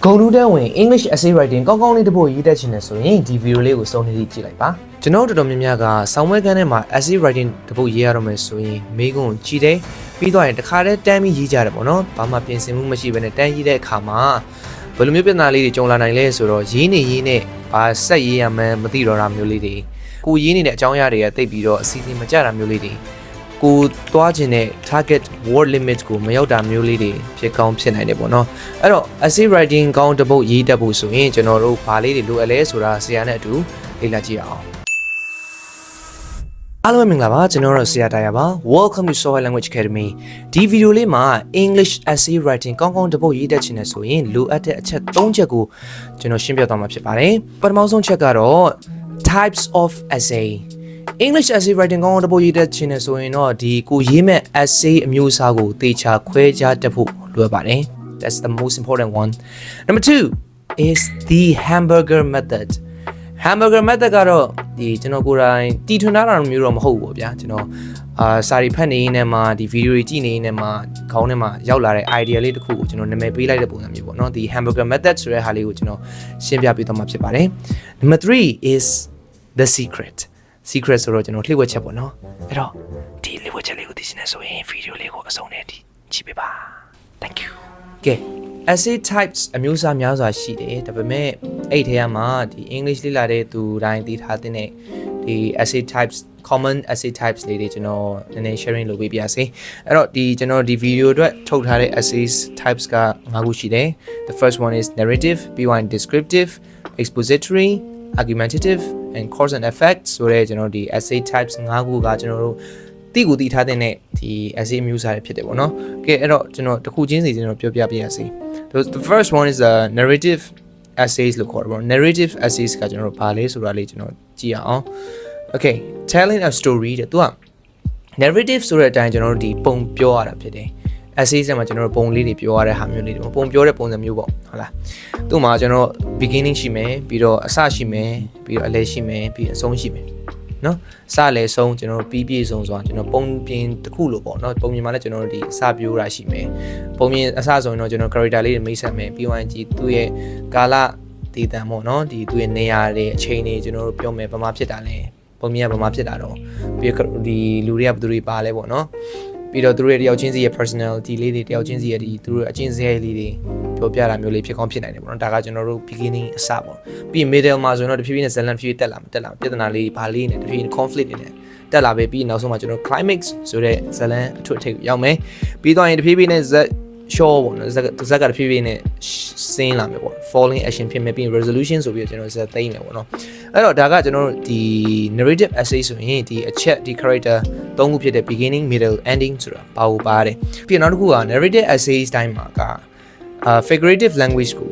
ဂုဏ်ထူးတန်းဝင် English essay writing ကောင်းကောင်းလေးတစ်ပုဒ်ရေးတတ်ချင်တယ်ဆိုရင်ဒီဗီဒီယိုလေးကိုစုံနေကြည့်လိုက်ပါကျွန်တော်တော်တော်များများကဆောင်းဝဲခန်းထဲမှာ essay writing တစ်ပုဒ်ရေးရတော့မယ်ဆိုရင်မိကုန်းကြည့်တယ်ပြီးတော့ရင်တစ်ခါတည်းတန်းပြီးရေးကြတယ်ပေါ့နော်ဘာမှပြင်ဆင်မှုမရှိဘဲနဲ့တန်းရေးတဲ့အခါမှာဘယ်လိုမျိုးပြဿနာလေးတွေကြုံလာနိုင်လဲဆိုတော့ရေးနေနဲ့ဘာဆက်ရေးရမှန်းမသိတော့တာမျိုးလေးတွေကိုရေးနေတဲ့အကြောင်းအရာတွေကတိတ်ပြီးတော့အစီအစဉ်မကျတာမျိုးလေးတွေကိုသွားခြင်းတဲ့ target word limit ကိုမရောက်တာမျိုးလေးတွေဖြစ်ကောင်းဖြစ်နိုင်တယ်ပေါ့နော်အဲ့တော့ essay writing ကောင်းတစ်ပုဒ်ရေးတတ်ဖို့ဆိုရင်ကျွန်တော်တို့ဘာလေးတွေလိုအပ်လဲဆိုတာဆရာနဲ့အတူလေ့လာကြည့်အောင်အားလုံးပဲမင်္ဂလာပါကျွန်တော်တို့ဆရာတာယာပါ Welcome to Sohai Language Academy ဒီဗီဒီယိုလေးမှာ English essay writing ကောင်းကောင်းတစ်ပုဒ်ရေးတတ်ချင်တယ်ဆိုရင်လိုအပ်တဲ့အချက်၃ချက်ကိုကျွန်တော်ရှင်းပြသွားမှာဖြစ်ပါတယ်ပထမဆုံးချက်ကတော့ types of essay English essay writing ကောင်းကောင်းတစ်ပုဒ်ရေးတတ်ချင်တယ်ဆိုရင်တော့ဒီကိုရေးမဲ့ essay အမျိုးအစားကိုသေချာခွဲခြားတတ်ဖို့လိုအပ်ပါတယ် That's the most important one Number 2 is the hamburger method hamburger method ကတော့ဒီကျွန်တော်ကိုယ်တိုင်တီထွင်ထားတာမျိုးတော့မဟုတ်ဘူးဗျာကျွန်တော်စာရီဖတ်နေနေမှာဒီဗီဒီယိုတွေကြည့်နေနေမှာခေါင်းထဲမှာရောက်လာတဲ့ idea လေးတစ်ခုကိုကျွန်တော်နာမည်ပေးလိုက်တဲ့ပုံစံမျိုးပေါ့နော်ဒီ hamburger method ဆိုတဲ့ဟာလေးကိုကျွန်တော်ရှင်းပြပေးသွားမှာဖြစ်ပါတယ် Number 3 is the secretဆိုတော့ကျွန်တော်လှည့်ဝက်ချက်ပေါ့နော်အဲ့တော့ဒီလှည့်ဝက်ချက်လေးကိုသိချင်တယ်ဆိုရင်ဗီဒီယိုလေးကိုအဆုံးနဲ့ကြည့်ပေးပါ Thank you ကဲ essay types အမျိုးအစားများစွာရှိတယ်ဒါပေမဲ့အဲ့ထဲမှာဒီ English လေ့လာတဲ့သူတိုင်းသိထားတဲ့ဒီ essay types common essay types လေးတွေကျွန်တော်နည်းနည်း sharing လုပ်ပေးပါစေအဲ့တော့ဒီကျွန်တော်ဒီဗီဒီယိုအတွက်ထုတ်ထားတဲ့ essays types က5ခုရှိတယ် The first one is narrative B1 descriptive expository argumentative and cause and effect ဆိုတဲ့ကျွန်တော်ဒီ essay types 5ခုကကျွန်တော်တို့သိထားတဲ့ဒီ essay မျိုးစားတွေဖြစ်တယ်ပေါ့နော်ကဲအဲ့တော့ကျွန်တော်တစ်ခုချင်းစီကျွန်တော်ပြောပြပေးရစီ The first one is a narrative essays လို့ခေါ်တယ်ပေါ့ narrative essays ကကျွန်တော်တို့ဘာလဲဆိုတာလေးကျွန်တော်ကြည့်အောင် Okay telling a story တဲ့သူက narrative ဆိုတဲ့အတိုင်းကျွန်တော်တို့ဒီပုံပြောရတာဖြစ်တယ် essays မှာကျွန်တော်တို့ပုံလေးတွေပြောရတဲ့ဟာမျိုးလေးတွေပုံပြောတဲ့ပုံစံမျိုးပေါ့ဟုတ်လားသူ့မှာကျွန်တော် beginning ရှိမယ်ပြီးတော့အစရှိမယ်ပြီးတော့အလယ်ရှိမယ်ပြီးအဆုံးရှိမယ်နော်စလယ်ဆုံးကျွန်တော်တို့ပြီးပြည့်စုံစွာကျွန်တော်ပုံပြင်တစ်ခုလို့ပေါ့နော်ပုံပြင်မှာလည်းကျွန်တော်တို့ဒီအစပြိုးတာရှိမယ်ပုံပြင်အစဆိုရင်တော့ကျွန်တော် character လေးတွေမိတ်ဆက်မယ်ပြီးရင်ကြီးသူ့ရဲ့ကာလတည်တံပေါ့နော်ဒီသူ့ရဲ့နေရာတွေအချိန်တွေကျွန်တော်တို့ပြောမယ်ဘာမှဖြစ်တာလဲပုံပြင်ကဘာမှဖြစ်တာတော့ပြီးဒီလူတွေကဘယ်သူတွေပါလဲပေါ့နော်ပြီးတော့သူတို့ရဲ့တယောက်ချင်းစီရဲ့ personality လေးတွေတယောက်ချင်းစီရဲ့ဒီသူတို့အချင်းစဲလေးတွေပြောပြတာမျိုးလေးဖြစ်ကောင်းဖြစ်နိုင်တယ်ပေါ့နော်ဒါကကျွန်တော်တို့ beginning အစပေါ့ပြီး middle မှာဆိုရင်တော့တဖြည်းဖြည်းနဲ့ဇလန်ဖြည်းတက်လာပြဿနာလေးဘာလေးနဲ့တဖြည်းဖြည်း conflict တွေနဲ့တက်လာပဲပြီးနောက်ဆုံးမှာကျွန်တော် climax ဆိုတဲ့ဇလန်အထွတ်အထိပ်ရောက်မယ်ပြီးတော့ရင်တဖြည်းဖြည်းနဲ့short ပေါ့နော်ဇက်ကတဖြည်းဖြည်းနဲ့ဆင်းလာမယ်ပေါ့ falling action ဖြစ်မယ်ပြီး resolution ဆိုပြီးတော့ကျွန်တော်ဇက်သိမ်းမယ်ပေါ့နော်အဲ့တော့ဒါကကျွန်တော်တို့ဒီ narrative essay ဆိုရင်ဒီအချက်ဒီ character ၃ခုဖြစ်တဲ့ beginning middle ending ဆိုတာပါတယ်ပြီးနောက်တစ်ခုက narrative essays တိုင်းမှာကfigurative language ကို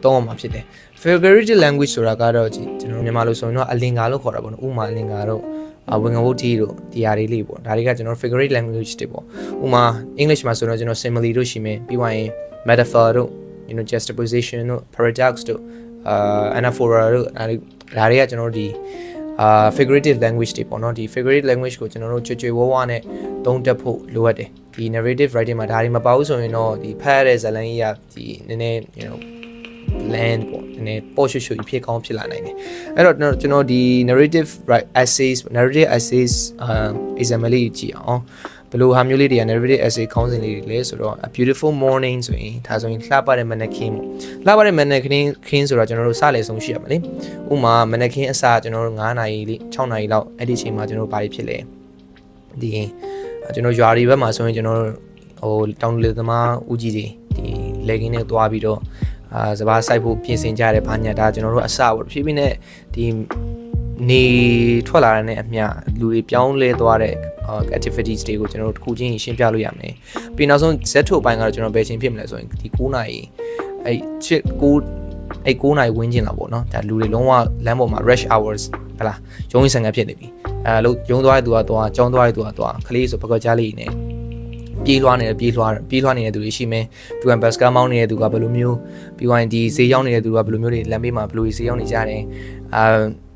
သုံးအောင်မှာဖြစ်တယ် figurative language ဆိုတာကတော့ကျွန်တော်မြန်မာလိုဆိုရင်တော့အလင်္ကာလို့ခေါ်တာပေါ့နော်ဥမာအလင်္ကာတော့ဝင်ငဝုတ်တီတို့ဒီဟာလေးပေါ့ဒါတွေကကျွန်တော် figurative language တွေပေါ့ဥမာ English မှာဆိုတော့ကျွန်တော် simile တို့ရှိမယ်ပြီးရင် metaphor တို့ juxtaposition တို့ paradox တို့ anaphora တို့ဒါတွေကကျွန်တော်ဒီfigurative language တွေပေါ့နော်ဒီ figurative language ကိုကျွန်တော်တို့ကြွဝါးနဲ့သုံးတတ်ဖို့လိုအပ်တယ်ဒီ narrative writing မှာဒါတွေမပါဘူးဆိုရင်တော့ဒီဖတ်ရတဲ့ဇာတ်လမ်းကြီးကဒီနည်းနည်း land ပေါ့နည်းနည်းပေါ်ရွှေ့ဖြစ်ကောင်းဖြစ်လာနိုင်တယ်အဲ့တော့ကျွန်တော်ဒီ narrative essays example လေးကြည့်အောင်ဘယ်လိုဟာမျိုးလေးတွေက narrative essay ခေါင်းစဉ်လေးတွေလဲဆိုတော့ a beautiful morning ဆိုရင်ဒါဆိုရင်လှပတဲ့မနက်ခင်းပေါ့လှပတဲ့မနက်ခင်းဆိုတော့ကျွန်တော်တို့စလေဆုံးရှိရမှာလေဥမာမနက်ခင်းအစကျွန်တော်တို့9နာရီလေး6နာရီလောက်အဲ့ဒီအချိန်မှာကျွန်တော်တို့ဘာတွေဖြစ်လဲဒီကျွန်တော်ရွာတွေဘက်မှာဆိုရင်ကျွန်တော်တို့ဟိုတောင်လေသမားဦးကြီးတွေဒီလေကင်းနဲ့သွားပြီးတော့စဘာစိုက်ဖို့ပြင်ဆင်ကြတဲ့ဘာညာဒါကျွန်တော်တို့အစပေါ့ဖြည်းဖြည်းနဲ့ဒီနေထွက်လာတဲ့အမျှလူတွေပြောင်းလဲသွားတဲ့activities တွေကိုကျွန်တော်တို့တစ်ခုချင်းရှင်းပြလို့ရမယ်ပြီးနောက်ဆုံး Z ထုတ်ပိုင်းကတော့ကျွန်တော်ဘယ်ချိန်ဖြစ်မလဲဆိုရင်ဒီ9နာရီ9နာရီဝန်းကျင်လောက်ပေါ့နော်ဒါလူတွေလုံးဝလမ်းပေါ်မှာ rush hours ဟလာရုံးရင်းဆန်ကဖြစ်နေပြီလို့ရုံးသွားတဲ့သူကသွားကျောင်းသွားတဲ့သူကသွားခလေးဆိုဘကောကြားလေးနေပြေးလွှားနေတဲ့သူတွေရှိမယ်ပြီးရင်ဘတ်စကားမောင်းနေတဲ့သူကဘယ်လိုမျိုးပြီးရင်ဒီဈေးရောက်နေတဲ့သူကဘယ်လိုမျိုးတွေလမ်းဘေးမှာဘယ်လိုဈေးရောက်နေကြတယ်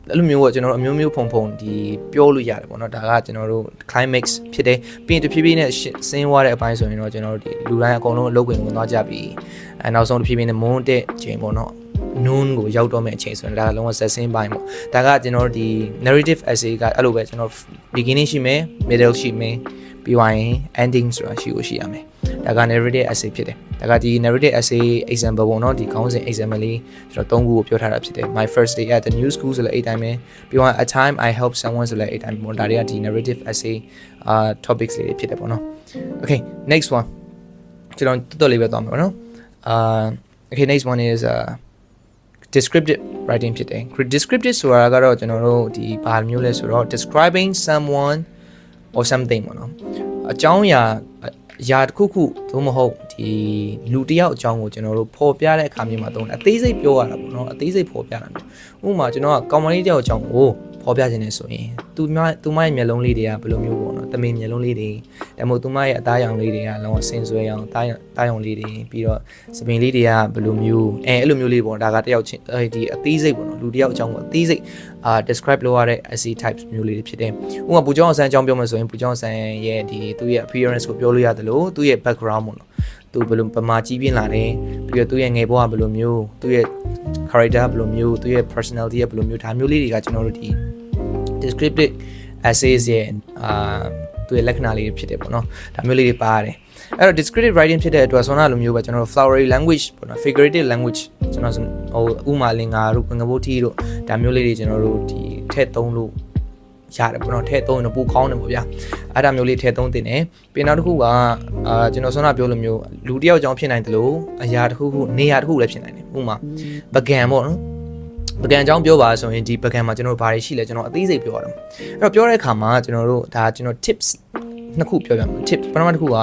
အဲ့လိုမျိုးပေါ့ကျွန်တော်တို့အမျိုးမျိုးဖုံဖုံဒီပြောလို့ရတယ်ပေါ့နော်ဒါကကျွန်တော်တို့ climax ဖြစ်တယ်ပြီးရင်တဖြည်းဖြည်းနဲ့ဆင်းသွားတဲ့အပိုင်းဆိုရင်တော့ကျွန်တော်တို့ဒီလူတိုင်းအကုန်လုံးအလုပ်ဝင်ဝင်သွားကြပြီအဲနောက်ဆုံးတဖြည်းဖြည်းနဲ့ moon တဲ့ချိန်ပေါ့နော် noon ကိုရောက်တော့မယ့်အချိန်ဆိုရင်ဒါကလုံးဝဆက်ဆင်းပိုင်းပေါ့ဒါကကျွန်တော်တို့ဒီ narrative essay ကအဲ့လိုပဲကျွန်တော် beginning ရှိမယ် middle ရှိမယ်ပြီးသွားရင် ending ဆိုတာရှိရမယ်ဒါက narrative essay ဖြစ်တယ်ဒါကဒီ narrative essay example ပေါ့နော်ဒီခေါင်းစဉ် example လေးကျွန်တော်၃ခုကိုပြောထားတာဖြစ်တယ် my first day at the new school ဆိုလည်းအဲ့တိုင်းပဲပြီးသွား a time I helped someone ဆိုလည်းအဲ့တိုင်းပေါ့ဒါတွေကဒီ narrative essay topics လေးဖြစ်တယ်ပေါ့နော် okay next one ကျွန်တော်တော်တော်လေးပဲသွားမယ်ပေါ့နော် okay next one is descriptive writing ဖြစ်တယ် descriptive ဆိုတာကတော့ကျွန်တော်တို့ဒီဘာမျိုးလဲဆိုတော့ describing someone or something ပေါ့နော်အကြောင်းအရာတစ်ခုခုသို့မဟုတ်ဒီလူတစ်ယောက်အကြောင်းကိုကျွန်တော်တို့ဖော်ပြတဲ့အခါမျိုးမှာသုံးတယ်အသေးစိတ်ပြောရတာပေါ့နော်အသေးစိတ်ဖော်ပြတာမျိုးဥပမာကျွန်တော်ကကောင်မလေးတစ်ယောက်အကြောင်းကိုဖော်ပြခြင်းနဲ့ဆိုရင်သူမရဲ့မျက်လုံးလေးတွေကဘယ်လိုမျိုးပေါ့နော်တမင်မျက်လုံးလေးတွေဒါမှမဟုတ်သူမရဲ့အသားရောင်လေးတွေကလုံးဝဆင်ဆွဲအောင်သားရောင်လေးတွေပြီးတော့စပင်လေးတွေကဘယ်လိုမျိုးအဲ့လိုမျိုးလေးပေါ့ဒါကတစ်ယောက်ချင်းဒီအသေးစိတ်ပေါ့နော်လူတစ်ယောက်အကြောင်းကိုအသေးစိတ်describe လုပ်ရတဲ့ essay types မျိုးလေးတွေဖြစ်တယ်ဥပမာပူကျောင်းအောင်ဆန်းအကြောင်းပြောမယ်ဆိုရင်ပူကျောင်းအောင်ဆန်းရဲ့ဒီသူ့ရဲ့ appearance ကိုပြောလို့ရတယ်လို့သူ့ရဲ့ background ပေါ့နော်သူဘယ်လိုပမာကြီးပြင်းလာတယ်ပြီးတော့သူ့ရဲ့ငယ်ဘဝဘယ်လိုမျိုးသူ့ရဲ့ character ဘယ်လိုမျိုးသူ့ရဲ့ personality ဘယ်လိုမျိုးဒါမျိုးလေးတွေကကျွန်တော်တို့ဒီ descriptive essays ရဲ့သူ့ရဲ့လက္ခဏာလေးတွေဖြစ်တယ်ပေါ့နော်ဒါမျိုးလေးတွေပါရတယ်အဲ့တော့ descriptive writing ဖြစ်တဲ့အတွက်ဆိုတော့လိုမျိုးပဲကျွန်တော်တို့ flowery language ပေါ့နော် figurative language ကျွန်တော်ဟိုဥမာလင်္ကာတို့ငငဘိုးထီတို့ဒါမျိုးလေးတွေကျွန်တော်တို့ဒီထည့်သုံးလို့ရတယ်ပေါ့နော်ထည့်သုံးရင်တော့ပိုကောင်းတယ်ပေါ့ဗျာအဲ့ဒါမျိုးလေးထည့်သုံးတင်တယ်ပြီးနောက်တစ်ခုကကျွန်တော်ဆွမ်းနာပြောလိုမျိုးလူတစ်ယောက်ကြောင့်ဖြစ်နိုင်တယ်လို့အရာတစ်ခုခုနေရာတစ်ခုလည်းဖြစ်နိုင်တယ်ဥပမာပကံပေါ့နော်ပကံအကြောင်းပြောပါဆိုရင်ဒီပကံမှာကျွန်တော်တို့ဘာတွေရှိလဲကျွန်တော်အသေးစိတ်ပြောရအောင်အဲ့တော့ပြောတဲ့အခါမှာကျွန်တော်တို့ဒါကျွန်တော် tips နှစ်ခုပြောပြမယ် tip ပထမတစ်ခုက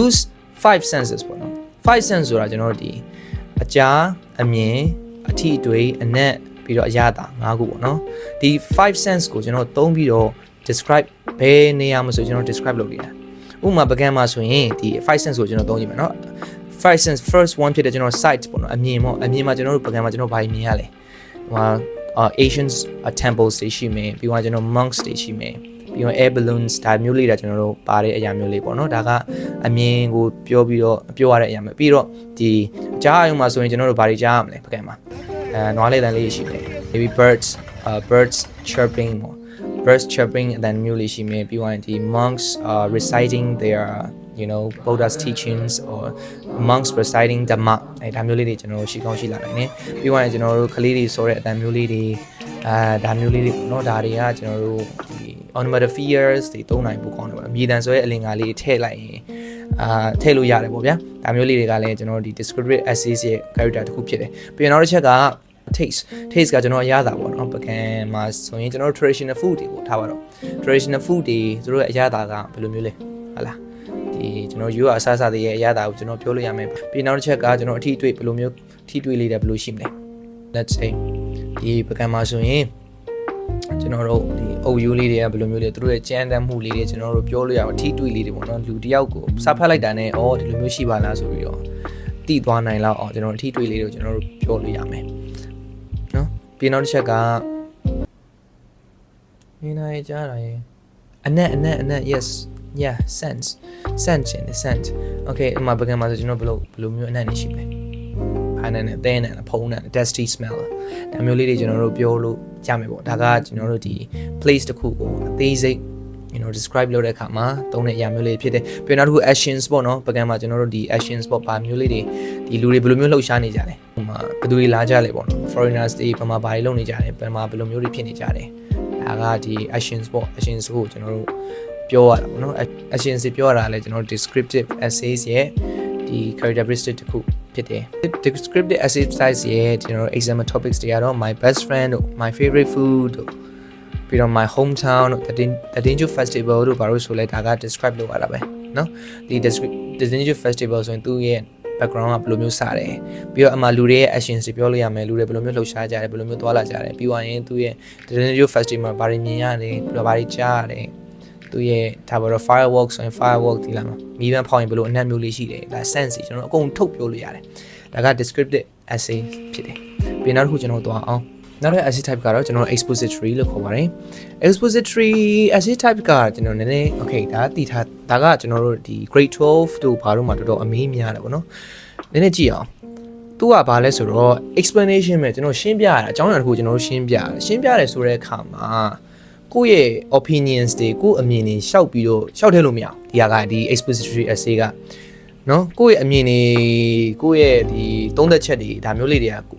use 5 senses ပေါ့နော်5 sense ဆိုတာကျွန်တော်တို့ဒီအကြားအမြင်အထိအတွေ့အနက်ပြီးတော့အရသာ၅ခုပေါ့နော်ဒီ5 sense ကိုကျွန်တော်သုံးပြီးတော့ describe ဘယ်နေရာမှာဆိုကျွန်တော် describe လုပ်နေတာဥပမာပကံမှာဆိုရင်ဒီ5 sense ကိုကျွန်တော်သုံးကြည့်မယ်နော်5 sense first one ဖြစ်တဲ့ကျွန်တော် sight ပေါ့နော်အမြင်ပေါ့အမြင်မှာကျွန်တော်တို့ပကံမှာကျွန်တော်ဘာမြင်ရလဲဟိုAsians temples တွေရှိမယ်ပြီးတော့ကျွန်တော် monks တွေရှိမယ်ပြီးတော့ air balloons ဒါမျိုးလေးdaကျွန်တော်တို့ပါတဲ့အရာမျိုးလေးပေါ့နော်ဒါကအမြင်ကိုပြောပြီးတော့ပြောရတဲ့အရာမျိုးပြီးတော့ဒီကြားအယုံမှာဆိုရင်ကျွန်တော်တို့ဘာတွေကြားရမလဲပကံမှာနွားလေးတန်လေးရှိမယ် maybe birds chirping birds chirping အတန်မျိုးလေးရှိမယ်ပြီးတော့ဒီ monks reciting their you know Buddha's teachings or monks reciting Dhamma ဒါမျိုးလေးတွေကျွန်တော်တို့ရှိကောင်းရှိလာနိုင်တယ်ပြီးတော့ကျွန်တော်တို့ကလေးတွေဆိုတဲ့အတန်မျိုးလေးတွေဒါမျိုးလေးတွေပေါ့နော်ဒါတွေကကျွန်တော်တို့ဒီ onomatopoeias တွေသုံးနိုင်ပို့ကောင်းတယ်ပေါ့မြေတံဆိုတဲ့အလင်္ကာလေးထည့်လိုက်ရင်ထည့်လို့ရတယ်ပေါ့ဗျာဒါမျိုးလေးတွေကလည်းကျွန်တော်တို့ဒီ descriptive essays ရဲ့ character တစ်ခုဖြစ်တယ်ပြီးတော့နောက်တစ်ချက်က taste ကကျွန်တော်အရသာပေါ့နော်ပကံမှာဆိုရင်ကျွန်တော်တို့ traditional food တွေပေါ့ထားပါတော့ traditional food တွေသူတို့ရဲ့အရသာကဘယ်လိုမျိုးလဲဟုတ်လားဒီကျွန်တော်ယူအဆအဆတွေရဲ့အရသာကိုကျွန်တော်ပြောလို့ရမယ်ပြီးနောက်တစ်ချက်ကကျွန်တော်အထီးတွေ့ဘယ်လိုမျိုးထီးတွေ့လေးတယ်ဘယ်လိုရှိမလဲ let's say ဒီပကံမှာဆိုရင်ကျွန်တော်တို့ဒီအုပ်ယူလေးတွေကဘယ်လိုမျိုးလဲသူတို့ရဲ့ကြမ်းတမ်းမှုလေးတွေကျွန်တော်တို့ပြောလို့ရအောင်ထီးတွေ့လေးတွေပေါ့နော်လူတစ်ယောက်ကိုစဖတ်လိုက်တာနဲ့အော်ဒီလိုမျိုးရှိပါလားဆိုပြီးတော့တိသွားနိုင်လောက်အောင်ကျွန်တော်အထီးတွေ့လေးတွေကိုကျွန်တော်တို့ပြောလို့ရမယ်နော်ပြီးနောက်တစ်ချက်ကနေနိုင်ကြတာရေအနက် yes yeah sense in the sense okay အမပကံမှာဆိုကျွန်တော်ဘယ်လိုမျိုးအနက်နေရှိမလဲဘာနဲ့အသေးနဲ့ဖုံးနဲ့ dusty smell ဒါမျိုးလေးတွေကျွန်တော်တို့ပြောလို့ရမယ်ပေါ့ဒါကကျွန်တော်တို့ဒီ place တစ်ခုကိုအသေးစိတ် you know describe လုပ်တဲ့အခါမှာသုံးတဲ့အရာမျိုးလေးဖြစ်တယ်ပြီးနောက်တစ်ခု actions ပေါ့နော်ပကံမှာကျွန်တော်တို့ဒီ actions ပေါ့ဘာမျိုးလေးတွေဒီလူတွေဘယ်လိုမျိုးလှုပ်ရှားနေကြလဲဟိုမှာဘယ်သူတွေလာကြလဲပေါ့နော် foreigners တွေဘာမှဘာတွေလုပ်နေကြလဲဘယ်မှာဘယ်လိုမျိုးတွေဖြစ်နေကြတယ်ဒါကဒီ actions ပေါ့ actions ကိုကျွန်တော်တို့ပြောရတာပေါ့နော် actions ပြောရတာလဲကျွန်တော် descriptive essays ရဲ့ဒီ characteristic တစ်ခုဖြစ်တယ် descriptive essays ရဲ့ကျွန်တော် example topics တွေကတော့ my best friend တို့ my favorite food တို့ပြီးတော့ my hometown တို့ the Dinju festival တို့ဘာလို့ဆိုလဲဒါက describe လုပ်ရတာပဲเนาะဒီ the Dinju festival ဆိုရင်သူ့ရဲ့ background ကဘယ်လိုမျိုးစတယ်ပြီးတော့အမှလူတွေရဲ့ actions တွေပြောလို့ရမယ်လူတွေဘယ်လိုမျိုးလှုပ်ရှားကြတယ်ဘယ်လိုမျိုးသွားလာကြတယ်ပြီးသွားရင်သူ့ရဲ့ the Dinju festival ဘာတွေမြင်ရတယ်ပြီးတော့ဘာတွေကြားရတယ်သူရဲ့ဒါပါတော့ firework ဆိုရင် firework ဒီလာမှာမီးပန်းဖောက်ရင်ဘယ်လိုအနက်မျိုးလေးရှိတယ်ဒါ sense ကျွန်တော်အကုန်ထုတ်ပြောလို့ရတယ်ဒါက descriptive essay ဖြစ်တယ်ပြီးနောက်တစ်ခုကျွန်တော်သွားအောင် နောက်တဲ့ essay type ကတော့ကျွန်တော် expository လို့ခေါ်ပါတယ် expository essay type ကကျွန်တော်နည်းနည်း okay ဒါတည်ထားဒါကကျွန်တော်တို့ဒီ grade 12တို့ဘာလို့မှတော်တော်အမေးများတယ်ပေါ့နော်နည်းနည်းကြည့်အောင်သူကဘာလဲဆိုတော့ explanation ပဲကျွန်တော်ရှင်းပြရတာအကြောင်းအရာတစ်ခုကျွန်တော်တို့ရှင်းပြတယ်ဆိုတဲ့အခါမှာကိုယ့်ရဲ့ opinions တွေကိုယ့်အမြင်တွေရှောက်ပြီးတော့ရှောက်ထည့်လို့မရအောင်ဒီကဒီ expository essay ကနော်ကိုယ့်ရဲ့အမြင်တွေကိုယ့်ရဲ့ဒီသုံးသက်ချက်တွေဒါမျိုးလေးတွေက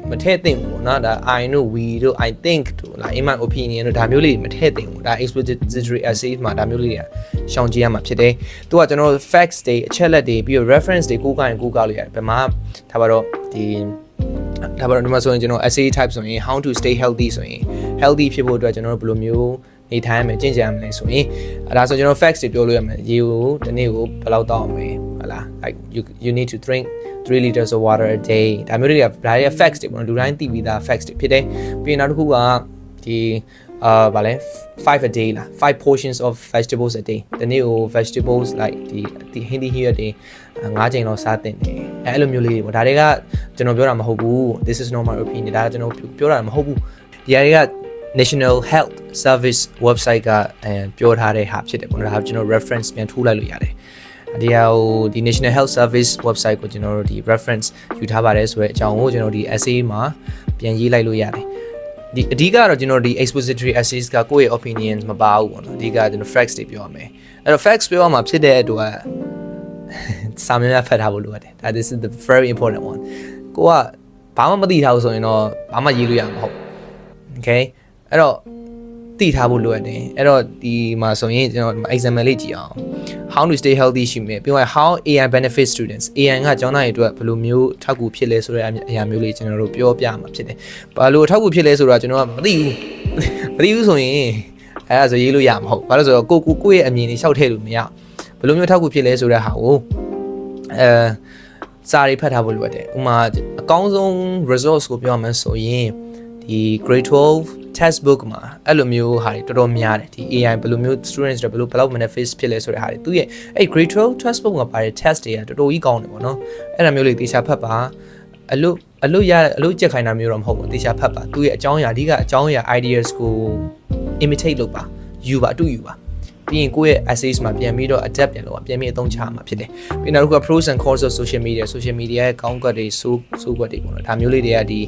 မထည့်သင့်ဘူးပေါ့နော်ဒါ I know we တို့ I think တို့ like in my opinion တို့ဒါမျိုးလေးမထည့်သင့်ဘူးဒါ expository essay မှာဒါမျိုးလေးတွေရှောင်ကြဉ်ရမှာဖြစ်တယ်သူကကျွန်တော်တို့ facts တွေအချက်လက်တွေပြီးတော့ reference တွေကိုကိုးကားရင်ကိုးကားလို့ရတယ်ဘယ်မှာဒါပါတော့ဒီမှာဆိုရင်ကျွန်တော် essay type ဆိုရင် how to stay healthy ဆိုရင် healthy ဖြစ်ဖို့အတွက်ကျွန်တော်တို့ဘယ်လိုမျိုးနေထိုင်ရမယ်ကျင့်ကြံရမယ်ဆိုရင်အဲဒါဆိုကျွန်တော် facts တွေပြောလို့ရမယ်ရေကိုတစ်နေ့ကိုဘယ်လောက်တောက်အောင်မလဲဟုတ်လား like you need to drink 3 liters of water a day ဒါမျိုးတွေကဒါတွေ facts တွေပေါ့နော်လူတိုင်းသိပြီးသား facts တွေဖြစ်တယ်ပြီးရင်နောက်တစ်ခုကဒီဗာလဲ5 a day လား5 portions of vegetables a day ဒီနေ့ကို vegetables like ဒီ healthy here တွေ5ချိန်လောက်စားသင့်တယ်အဲ့လိုမျိုးလေးတွေပေါ့ဒါတွေကကျွန်တော်ပြောတာမဟုတ်ဘူး this is not my opinion ဒါကကျွန်တော်ပြောတာမဟုတ်ဘူးဒီအရာကNational Health Service website ကပြောထားတဲ့ဟာဖြစ်တယ်ပေါ့နော်ဒါကကျွန်တော် reference ပြန်ထိုးလိုက်လို့ရတယ်ဒီဟာကိုဒီ National Health Service website ကိုကျွန်တော်တို့ဒီ reference ယူထားပါတယ်ဆိုတဲ့အကြောင်းကိုကျွန်တော်ဒီ essay မှာပြန်ရေးလိုက်လို့ရတယ်ဒီအဓိကတော့ကျွန်တော်ဒီ expository essays ကကိုယ့်ရဲ့ opinion မပါဘူးပေါ့နော်အဓိကကျွန်တော် facts တွေပြောရမယ်အဲ့တော့ facts ပြောရမှာဖြစ်တဲ့အတွက်စာမျက်နှာဖတ်ထားဖို့လိုအပ်တယ်ဒါ this is the very important one ကိုကဘာမှမသိထားဘူးဆိုရင်တော့ဘာမှရေးလို့ရမှာမဟုတ် okay အဲ့တော့သိထားဖို့လိုအပ်တယ်အဲ့တော့ဒီမှာဆိုရင်ကျွန်တော် example လေးကြည့်အောင် how to stay healthy ရှိမယ်ပြီးတော့ how AI benefits students AI ကကျောင်းသားတွေအတွက်ဘယ်လိုမျိုးထောက်ကူဖြစ်လဲဆိုတဲ့အရာမျိုးလေးကျွန်တော်တို့ပြောပြမှာဖြစ်တယ်ဘာလို့ထောက်ကူဖြစ်လဲဆိုတာကျွန်တော်ကမသိဘူးဆိုရင်အဲ့ဒါဆိုရေးလို့ရမှာမဟုတ်ဘာလို့ဆိုတော့ကိုယ့်ရဲ့အမြင်တွေရှောက်ထည့်လို့မရဘယ်လိုမျိုးထောက်ကူဖြစ်လဲဆိုတဲ့ဟာကိုစာတွေဖတ်ထားဖို့လိုအပ်တယ်ဥပမာအကောင်းဆုံး resource ကိုပြောမှဆိုရင်ဒီ grade 12 textbook မှာအဲ့လိုမျိုးဟာတွေတော်တော်များတယ်ဒီ AI ဘယ်လိုမျိုး students တွေဘယ်လောက် benefits ဖြစ်လဲဆိုတဲ့ဟာတွေသူရဲ့အဲ့ grade 12 textbook မှာပါတဲ့ test တွေကတော်တော်ကြီးကောင်းတယ်ပေါ့နော်အဲ့ဒါမျိုးလေးတေချာဖတ်ပါအလို့ကြက်ခိုင်းတာမျိုးတော့မဟုတ်ဘူးတေချာဖတ်ပါသူရဲ့အကြောင်းအရာအဓိကအကြောင်းအရာ ideas ကို imitate လုပ်ပါယူပါပြီးရင်ကိုယ့်ရဲ့ essays မှာပြန်ပြီးတော့ adapt ပြန်လုပ်ပါပြန်ပြီးအသုံးချမှာဖြစ်တယ်ပြီးနောက်တစ်ခုက pros and cons of social media ရဲ့ကောင်းကွက်တွေဆိုးကွက်တွေပေါ့နော်ဒါမျိုးလေးတွေကဒီ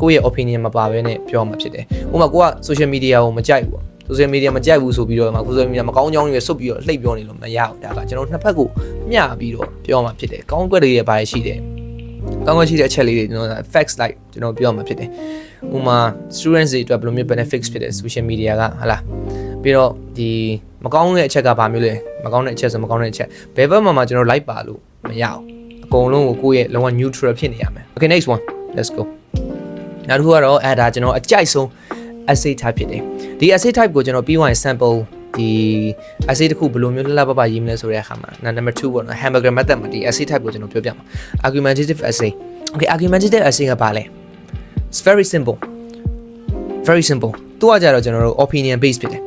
ကိုယ့်ရဲ့ opinion မပါဘဲနဲ့ပြောမှာဖြစ်တယ်ဥပမာကိုက social media ကိုမကြိုက်ဘူးပေါ့ social media မကြိုက်ဘူးဆိုပြီးတော့မှ social media မကောင်းကြောင်းတွေဆုတ်ပြီးတော့လှိပ်ပြောနေလို့မရဘူးဒါကကျွန်တော်နှစ်ဖက်ကိုမျှပြီးတော့ပြောမှာဖြစ်တယ်ကောင်းကွက်တွေရဲ့ဘာရှိတယ်ကောင်းကွက်ရှိတဲ့အချက်လေးတွေကျွန်တော် facts like ကျွန်တော်ပြောမှာဖြစ်တယ်ဥပမာ students တွေအတွက်ဘယ်လိုမျိုး benefits ဖြစ်တယ် social media ကဟာလားပြီးတော့ဒီမကောင်းတဲ့အချက်ကဘာမျိုးလဲမကောင်းတဲ့အချက်ဆိုမကောင်းတဲ့အချက်ဘယ်ဘက်မှာကျွန်တော် like ပါလို့မရအောင်အကုန်လုံးကိုကိုယ့်ရဲ့လုံးဝ neutral ဖြစ်နေရမယ် okay next one let's goနောက်တစ်ခုကတော့အဲ့ဒါကျွန်တော်အကြိုက်ဆုံး essay type ဖြစ်တယ်ဒီ essay type ကိုကျွန်တော်ပြီးသွားရင် sample ဒီ essay တစ်ခုဘယ်လိုမျိုးလှလှပပရေးမလဲဆိုတဲ့အခါမှာ number 2ပေါ့နော် hamburger method မှာဒီ essay type ကိုကျွန်တော်ပြောပြမှာ argumentative essay okay argumentative essay ကဘာလဲ it's very simple သူကကြတော့ကျွန်တော်တို့ opinion based ဖြစ်တယ်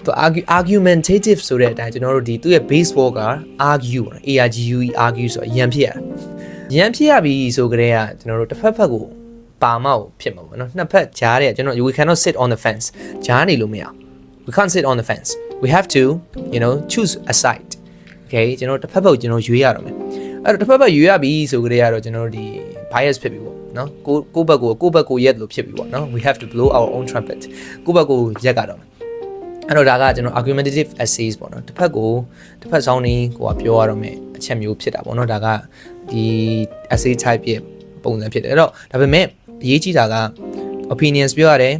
သူ argumentative ဆိုတဲ့အတိုင်းကျွန်တော်တို့ဒီသူ့ရဲ့ base word က argue argue ဆိုရန်ဖြစ်ရရပြီဆိုကြတဲ့ကကျွန်တော်တို့တစ်ဖက်ကိုပါမောက်ဖြစ်မှာပေါ့နော်နှစ်ဖက်ကြားတဲ့ကျွန်တော် we cannot sit on the fence ကြားနေလို့မရ we can't sit on the fence we have to choose a side okay ကျွန်တော်တစ်ဖက်ကျွန်တော်ရွေးရတော့မယ်အဲ့တော့တစ်ဖက်ရွေးရပြီဆိုကြတဲ့ကတော့ကျွန်တော်တို့ဒီ bias ဖြစ်ပြီပေါ့နော်ကိုယ့်ဘက်ကိုရက်လို့ဖြစ်ပြီပေါ့နော် we have to blow our own trumpet ကိုယ့်ဘက်ကိုရက်ကတော့အဲ့တော့ဒါကကျွန်တော် argumentative essays ပေါ့နော်တစ်ဖက်ဆောင်းနေကိုကပြောရတော့မယ်အချက်မျိုးဖြစ်တာပေါ့နော်ဒါကဒီ essay type ရဲ့ပုံစံဖြစ်တယ်အဲ့တော့ဒါပေမဲ့အရေးကြီးတာက opinions ပြောရတယ်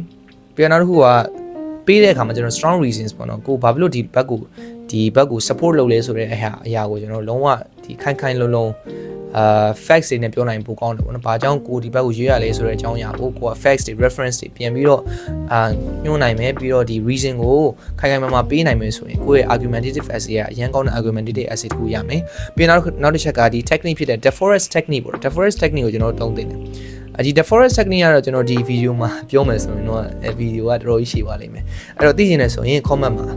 ပြီးတော့နောက်တစ်ခုကပေးတဲ့အခါမှာကျွန်တော် strong reasons ပေါ့နော်ကိုဘာဖြစ်လို့ဒီဘက်ကို support လုပ်လဲဆိုတဲ့အရာကိုကျွန်တော်လုံးဝဒီခိုင်လုံးfacts တွေနဲ့ပြောနိုင်ပိုကောင်းတယ်ပေါ့နော်။ဘာကြောင့်ကိုဒီဘက်ကိုရွေးရလဲဆိုတဲ့အကြောင်းအရာကိုက facts တွေ reference တွေပြန်ပြီးတော့ညွှန်းနိုင်မယ်ပြီးတော့ဒီ reason ကိုခိုင်မာပေးနိုင်မယ်ဆိုရင်ကိုယ့်ရဲ့ argumentative essay ကအရင်ကောင်းတဲ့ argumentative essay တစ်ခုရမယ်။ပြီးနောက်တစ်ချက်ကဒီ technique ဖြစ်တဲ့ De Forest technique ပေါ့။ De Forest technique ကိုကျွန်တော်သုံးသင့်တယ်။ဒီ De Forest technique ကတော့ကျွန်တော်ဒီ video မှာပြောမယ်ဆိုရင်တော့ video ကတော်တော်ကြီးရှည်ပါလိမ့်မယ်။အဲ့တော့သိချင်တယ်ဆိုရင် comment မှာ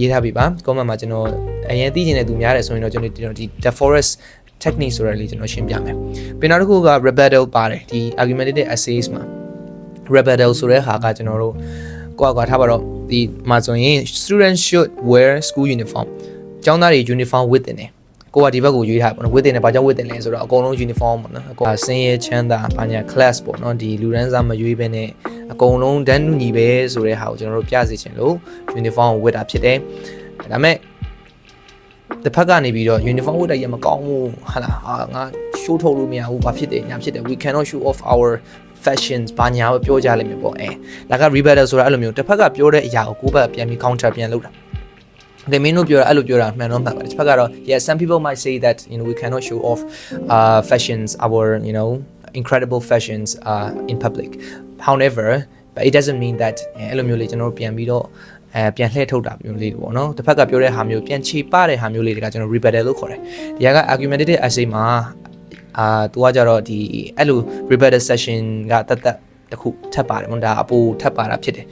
ရေးထားပေးပါ comment မှာကျွန်တော်အရင်သိချင်တဲ့သူများတယ်ဆိုရင်တော့ကျွန်တော်ဒီ De Forest technique ဆိုရလေကျွန်တော်ရှင်းပြမယ်ပြီးနောက်တစ်ခုက rebuttal ပါတယ်ဒီ argumentative essays မှာ rebuttal ဆိုတဲ့ဟာကကျွန်တော်တို့ကွာထားပါတော့ဒီမှာဆိုရင် students should wear school uniform ကျောင်းသားတွေ uniform ဝတ်တင်တယ်ကိုကဒီဘက်ကိုရွေးထားပါတော့ဝတ်တင်တယ်ဘာကြောင့်ဝတ်တင်လဲဆိုတော့အကုန်လုံး uniform ပေါ့နော်ကိုကစင်းရဲချမ်းသာဘာညာ class ပေါ့နော်ဒီလူရန်စားမရွေးဘဲနဲ့အကုန်လုံးတန်းတူညီပဲဆိုတဲ့ဟာကိုကျွန်တော်တို့ပြစေချင်လို့ uniform ကိုဝတ်တာဖြစ်တယ်ဒါမဲ့တစ်ဖက်ကနေပြီးတော့ uniform ဝတ်တဲ့ရမကောင်းဘူးဟာလားငါ show ထုတ်လို့မရဘူးဘာဖြစ်တယ်ညာဖြစ်တယ် we cannot show off our fashions ဘာညာပဲပြောကြလိမ့်မယ်ပေါ့ဒါက rebuttal ဆိုတာအဲ့လိုမျိုးတစ်ဖက်ကပြောတဲ့အရာကိုကိုယ့်ဘက်ပြန်ပြီး counter ပြန်လုပ်တာOkay, menu ပြောတာအဲ့လိုပြောတာမှန်တော့မှန်ပါတယ်တစ်ဖက်ကတော့ yes some people might say that we cannot show off fashions our incredible fashions in public however but it doesn't mean that အဲ့လိုမျိုးလေးကျွန်တော်တို့ပြန်ပြီးတော့ပြန်လှည့်ထုတ်တာမျိုးလေးပေါ့နော်တစ်ဖက်ကပြောတဲ့ဟာမျိုးပြန်ခြေပတဲ့ဟာမျိုးလေးတွေကကျွန်တော် rebuttal လို့ခေါ်တယ်ဒီက argumentative essay မှာသူကကြတော့ဒီအဲ့လို rebuttal session ကတတစ်ခုထပ်ပါတယ်မဟုတ်ဒါအပူထပ်ပါတာဖြစ်တယ်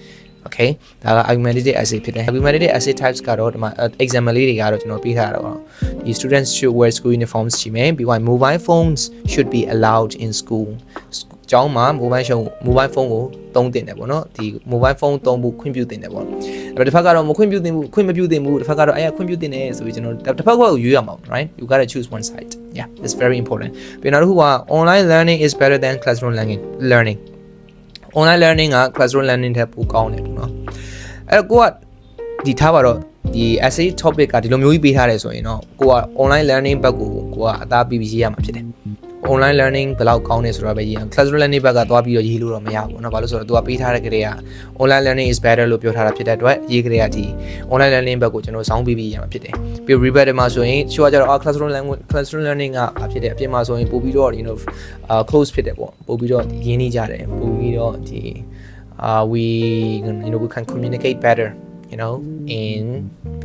Okay ဒါက argumentative essay ဖြစ်တယ် argumentative essay types ကတော့ဒီမှာ example လေးတွေကတော့ကျွန်တော်ပေးထားတာပေါ့ဒီ students should wear school uniforms ရှိမယ်ပြီးတော့ mobile phones should be allowed in school ကျောင်းမှာ mobile phone ကိုသုံးတင်တယ်ပေါ့နော်ဒီ mobile phone သုံးဖို့ခွင့်ပြုတင်တယ်ပေါ့အဲ့တော့တစ်ဖက်ကတော့မခွင့်ပြုတင်ဘူးခွင့်မပြုတင်ဘူးတစ်ဖက်ကတော့ခွင့်ပြုတင်တယ်ဆိုပြီးကျွန်တော်တစ်ဖက်ကရွေးရမှာ right you got to choose one side yeah it's very important ပြီးနောက်တစ်ခုက online learning is better than classroom learning online learning က classroom learning ထက်ပိုကောင်းတယ်เนาะအဲ့တော့ကိုကဒီထားပါတော့ဒီ essay topic ကဒီလိုမျိုးကြီးပေးထားတယ်ဆိုရင်တော့ကိုက online learning ဘက်ကိုကအသားပြီးရေးရမှာဖြစ်တယ် online learning ဘယ်လောက်ကောင်းနေဆိုတော့ပဲရေးအောင် classroom learning ဘက်ကသွားပြီးတော့ရေးလို့တော့မရဘူးเนาะဘာလို့ဆိုတော့ तू ကပေးထားတဲ့ကလေးက online learning is better လို့ပြောထားတာဖြစ်တဲ့အတွက်ရေးကလေးကဒီ online learning ဘက်ကိုကျွန်တော်စောင်းပြီးရေးရမှာဖြစ်တယ်ပြီး rebuttal မှာဆိုရင်ချိုးကကြတော့ classroom learning ကဘာဖြစ်တယ်အပြင်မှာဆိုရင်ပို့ပြီးတော့close ဖြစ်တယ်ပေါ့ပို့ပြီးတော့ရင်းနှီးကြတယ်ပို့ပြီးတော့ဒီ we we can communicate better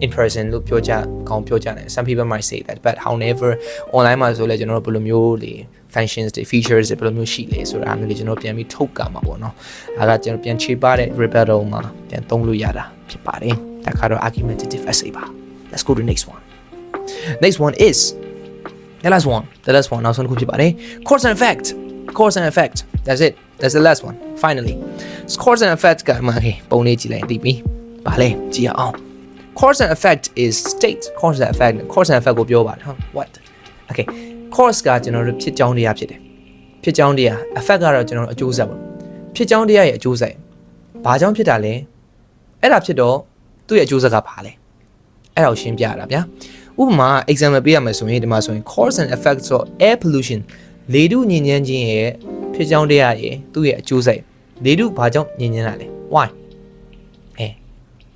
in person လို့ပြောကြကောင်းပြောကြတယ် some people might say that but however online မှာဆိုလဲကျွန်တော်တို့ဘယ်လိုမျိုးလေ functions တွေ features တွေဘယ်လိုမျိုးရှိလဲဆိုတာမျိုးလေးကျွန်တော်ပြန်ပြီးထုတ်ကြမှာပေါ့နော်ဒါကကျွန်တော်ပြန်ခြေပါတဲ့ rebuttal မှာပြန်သုံးလို့ရတာဖြစ်ပါတယ်ဒါကတော့ argumentative essay ပါ let's go to the next one is the last one နောက်ဆုံးတစ်ခုဖြစ်ပါတယ် cause and effect that's it that's the last one finally cause and effect ကမှပုံလေးကြည့်လိုက်သိပြီဘာလဲကြည့်အောင် cause and effect is state cause and effect ကိုပြောပါတယ်ဟုတ် what okay cause ကကျွန်တော်တို့ဖြစ်ကြောင်းတရားဖြစ်တယ်ဖြစ်ကြောင်းတရား effect ကတော့ကျွန်တော်တို့အကျိုးဆက်ပါဖြစ်ကြောင်းတရားရဲ့အကျိုးဆက်ဘာကြောင့်ဖြစ်တာလဲအဲ့ဒါဖြစ်တော့သူ့ရဲ့အကျိုးဆက်ကဘာလဲအဲ့ဒါကိုရှင်းပြရတာဗျာဥပမာ example ပေးရမယ်ဆိုရင်ဒီမှာဆိုရင် cause and effect ဆို air pollution လေထုညစ်ညမ်းခြင်းရဲ့ဖြစ်ကြောင်းတရားရဲ့သူ့ရဲ့အကျိုးဆက်လေထုဘာကြောင့်ညစ်ညမ်းတာလဲ why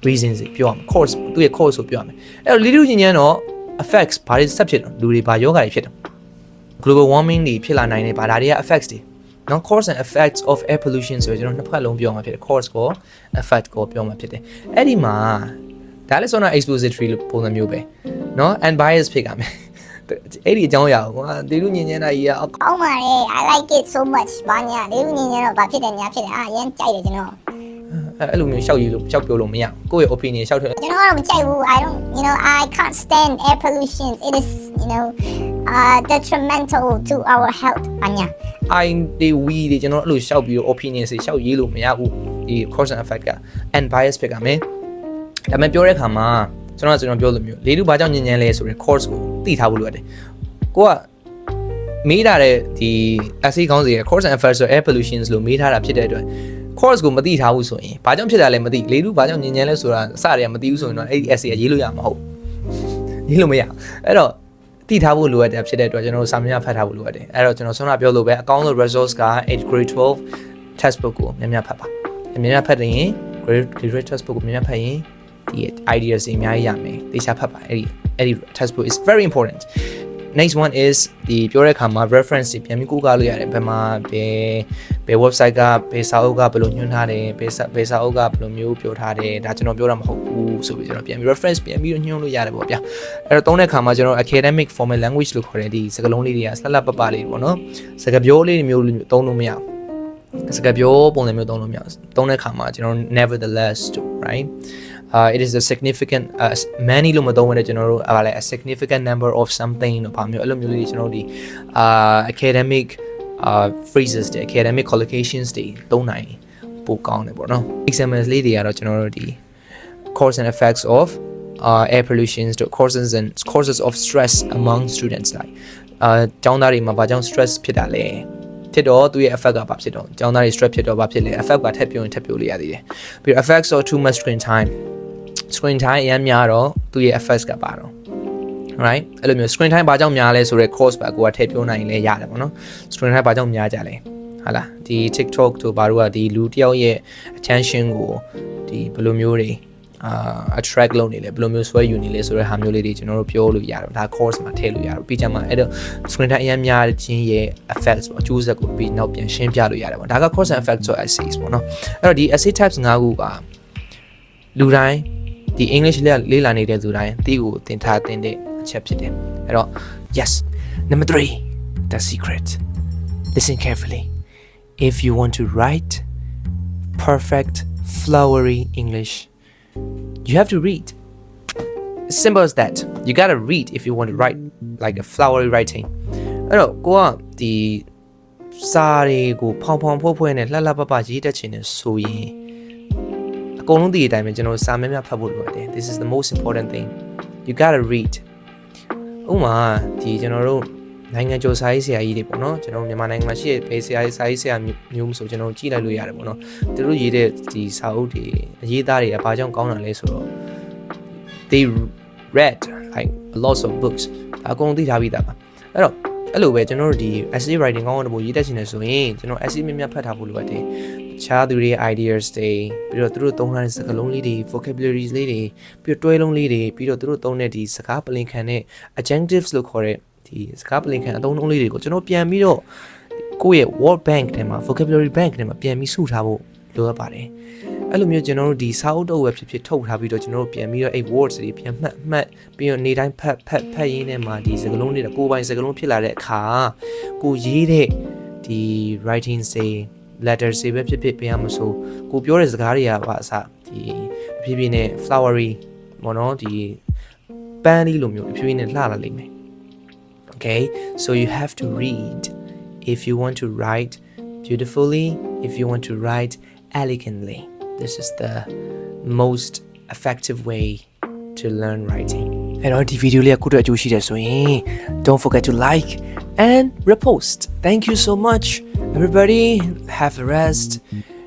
reasons ပြောရမယ် cause သူ့ရဲ့ cause ကိုပြောရမယ်အဲ့တော့လေထုညစ်ညမ်းတော့ effects ဘာတွေဆက်ဖြစ်တော့လူတွေဘာယောဂတွေဖြစ်တော့ global warming တွေဖြစ်လာနိုင်တယ်ဘာဒါတွေက effects တွေနော် cause and effects of air pollution ဆိုကျွန်တော်နှစ်ဖက်လုံးပြောမှာဖြစ်တယ် cause ကို effect ကိုပြောမှာဖြစ်တယ်အဲ့ဒီမှာဒါလည်းဆိုတော့ expository လို့ပုံစံမျိုးပဲနော် unbiased ဖြစ်ရမယ်အဲ့ဒီအကြောင်းအရာကိုလေထုညစ်ညမ်းတာကြီးကောင်းပါတယ် I like it so much ဘာညာလေထုညစ်ညမ်းတော့ဘာဖြစ်တယ်ညာဖြစ်တယ်အရင်ကြိုက်တယ်ကျွန်တော်အဲ့လိုမျိုးရှောက်ရေးလို့ရှောက်ပြောလို့မရဘူးကိုယ့်ရဲ့ opinion ရှောက်ထည့်ကျွန်တော်ကတော့မကြိုက်ဘူး I don't I can't stand air pollution it is detrimental to our health ဘာညာwe တွေကျွန်တော်အဲ့လိုရှောက်ပြီးတော့ opinion တွေရှောက်ရေးလို့မရဘူးဒီ cause and effect က unbiased ဖြစ်ကြမယ်ဒါပေမဲ့ပြောတဲ့အခါမှာကျွန်တော်ပြောလို့မျိုးလေထုဘာကြောင့်ညဉ့်ညမ်းလဲဆိုရင် cause ကိုသိထားဖို့လိုတယ်ကိုကမေးထားတဲ့ဒီ essay ခေါင်းစဉ်ရဲ့ cause and effect ဆို air pollution လို့မေးထားတာဖြစ်တဲ့အတွက် course ကိုမသိထားဘူးဆိုရင်ဘာကြောင့်ဖြစ်တာလဲမသိလေထုဘာကြောင့်ညဉ့်ညမ်းလဲဆိုတာအစတွေကမသိဘူးဆိုရင်တော့အဲ့ဒီ essay ရေးလို့ရမှာမဟုတ်ရေးလို့မရအဲ့တော့သိထားဖို့လိုအပ်တယ်ဖြစ်တဲ့အတွက်ကျွန်တော်တို့စာမျက်နှာဖတ်ထားဖို့လိုအပ်တယ်အဲ့တော့ကျွန်တော်ဆုံးတာပြောလို့ပဲအကောင်းဆုံး resource က 8 grade 12 textbook ကိုများများဖတ်ပါများများဖတ်ရင် grade textbook ကိုများများဖတ်ရင်ဒီ ideas တွေအများကြီးရမယ်သေချာဖတ်ပါအဲ့ဒီ textbook is very important next one is ဒီပြောတဲ့အခါမှာ reference တွေပြန်ပြီးကိုးကားလို့ရတယ်ဘယ်မှာဘယ် website ကဘယ်စာအုပ်ကဘယ်လိုညွှန်းထားတယ်ဘယ်စာအုပ်ကဘယ်လိုမျိုးပြောထားတယ်ဒါကျွန်တော်ပြောတာမဟုတ်ဘူးဆိုပြီးကျွန်တော်ပြန်ပြီး reference ပြန်ပြီးညွှန်းလို့ရတယ်ပေါ့ဗျာအဲ့တော့သုံးတဲ့အခါမှာကျွန်တော် academic formal language လို့ခေါ်တဲ့ဒီစကားလုံးလေးတွေကလှလှပပလေးပေါ့နော်စကားပြောလေးမျိုးသုံးလို့မရဘူးစကားပြောပုံစံမျိုးသုံးလို့မရဘူးသုံးတဲ့အခါမှာကျွန်တော် nevertheless to right it is a significant many လို့မသုံးဘဲနဲ့ကျွန်တော်တို့ဗာလဲ a significant number of something လို့ဗာမျိုးအဲ့လိုမျိုးလေးကျွန်တော်တို့ဒီacademic phrases တွေ academic collocations တွေသုံးနိုင်ပိုကောင်းတယ်ပေါ့နော် examples လေးတွေကတော့ကျွန်တော်တို့ဒီ cause and effects of air pollution to causes of stress among students like ကျောင်းသားတွေမှာဘာကြောင့် stress ဖြစ်တာလဲဖြစ်တော့သူရဲ့ effect ကဘာဖြစ်တော့ကျောင်းသားတွေ stress ဖြစ်တော့ဘာဖြစ်လဲ effect ကထပ်ပြောရင်ထပ်ပြောလို့ရသေးတယ်ပြီးတော့ effects of too much screen time အရင်များတော့သူရဲ့ effects ကပါတော့ right အဲ့လိုမျိုး screen time ဘာကြောင့်များလဲဆိုတော့ cause ပါကိုကထည့်ပြောနိုင်လဲရတယ်ပေါ့နော် screen time ဘာကြောင့်များကြလဲဟာလားဒီ TikTok တို့ဘာလို့ကဒီလူတယောက်ရဲ့ attention ကိုဒီဘယ်လိုမျိုးတွေattract လုပ်နေလဲဘယ်လိုမျိုးဆွဲယူနေလဲဆိုတဲ့ဟာမျိုးလေးတွေကျွန်တော်တို့ပြောလို့ရတယ်ဒါ course မှာထည့်လို့ရတယ်ပြီးကြမှာအဲ့တော့ screen time အရင်များခြင်းရဲ့ effects ပေါ့အကျိုးဆက်ကိုပြီးနောက်ပြန်ရှင်းပြလို့ရတယ်ပေါ့ဒါက cause and effects ဆို essays ပေါ့နော်အဲ့တော့ဒီ essay types 5ခုကလူတိုင်းဒီ English လေ့လာနေတဲ့သူတိုင်းသိကိုသင်ထားတဲ့အချက်ဖြစ်တယ်အဲ့တော့ yes number 3 the secret listen carefully if you want to write perfect flowery English you have to read as simple as that you gotta read if you want to write like a flowery writing အဲ့တော့ကိုကဒီစာတွေကိုဖောင်ဖွဲ့နဲ့လှပရေးတတ်ချင်တယ်ဆိုရင်အကုန်လုံးဒီအတိုင်းပဲကျွန်တော်စာများဖတ်ဖို့လိုတယ် this is the most important thing you gotta read ဥပမာဒီကျွန်တော်တို့နိုင်ငံကျော်စာရေးဆရာကြီးတွေပေါ့နော်ကျွန်တော်မြန်မာနိုင်ငံမှာရှိတဲ့ဘယ်စာရေးဆရာမျိုးမဆိုကျွန်တော်ကြည့်လိုက်လို့ရတယ်ပေါ့နော်သူတို့ရေးတဲ့ဒီစာအုပ်တွေအရေးသားတွေကဘာကြောင့်ကောင်းတာလဲဆိုတော့ they read like a lot of books အကုန်သိထားပြီးသားပါအဲ့တော့အဲ့လိုပဲကျွန်တော်တို့ဒီ essay writing ကောင်းတဲ့ပုံရေးတတ်ချင်တယ်ဆိုရင်ကျွန်တော် essay များဖတ်ထားဖို့လိုအပ်တယ်တခြားသူတွေရဲ့ ideas တွေပြီးတော့သူတို့သုံးထားတဲ့စကားလုံးလေးတွေ vocabularies လေးတွေပြီးတော့တွဲလုံးလေးတွေပြီးတော့သူတို့သုံးတဲ့ဒီစကားပလင်ခံတဲ့ adjectives လို့ခေါ်တဲ့ဒီစကားပလင်ခံအသုံးအနှုန်းလေးတွေကိုကျွန်တော်ပြန်ပြီးတော့ကိုယ့်ရဲ့ word bank ထဲမှာ vocabulary bank ထဲမှာပြန်ပြီးစုထားဖို့လိုအပ်ပါတယ်အဲ့လိုမျိုးကျွန်တော်တို့ဒီစာအုပ်တော့ဝယ်ဖြစ်ထုတ်ထားပြီးတော့ကျွန်တော်တို့ပြန်ပြီးတော့အဲ့ words တွေပြန်မှတ်ပြီးတော့နေ့တိုင်းဖတ်ရင်းနဲ့မှာဒီစကားလုံးတွေကိုယ်ပိုင်စကားလုံးဖြစ်လာတဲ့အခါကိုရေးတဲ့ဒီ writing say letters တွေပဲဖြစ်ပြန်မဆိုကိုပြောတဲ့စကားတွေကပါအစဒီဖြည်းဖြည်းနဲ့ flowery ပေါ့နော်ဒီပန်းလေးလိုမျိုးဖြည်းဖြည်းနဲ့လှလာလိမ့်မယ်Okay, so you have to read if you want to write beautifully, if you want to write elegantly. This is the most effective way to learn writing. And on the video don't forget to like and repost. Thank you so much, everybody. Have a rest.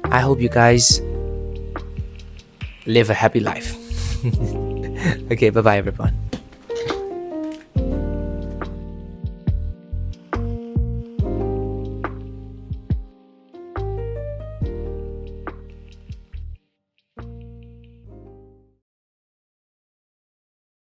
I hope you guys live a happy life. Okay, bye-bye, everyone.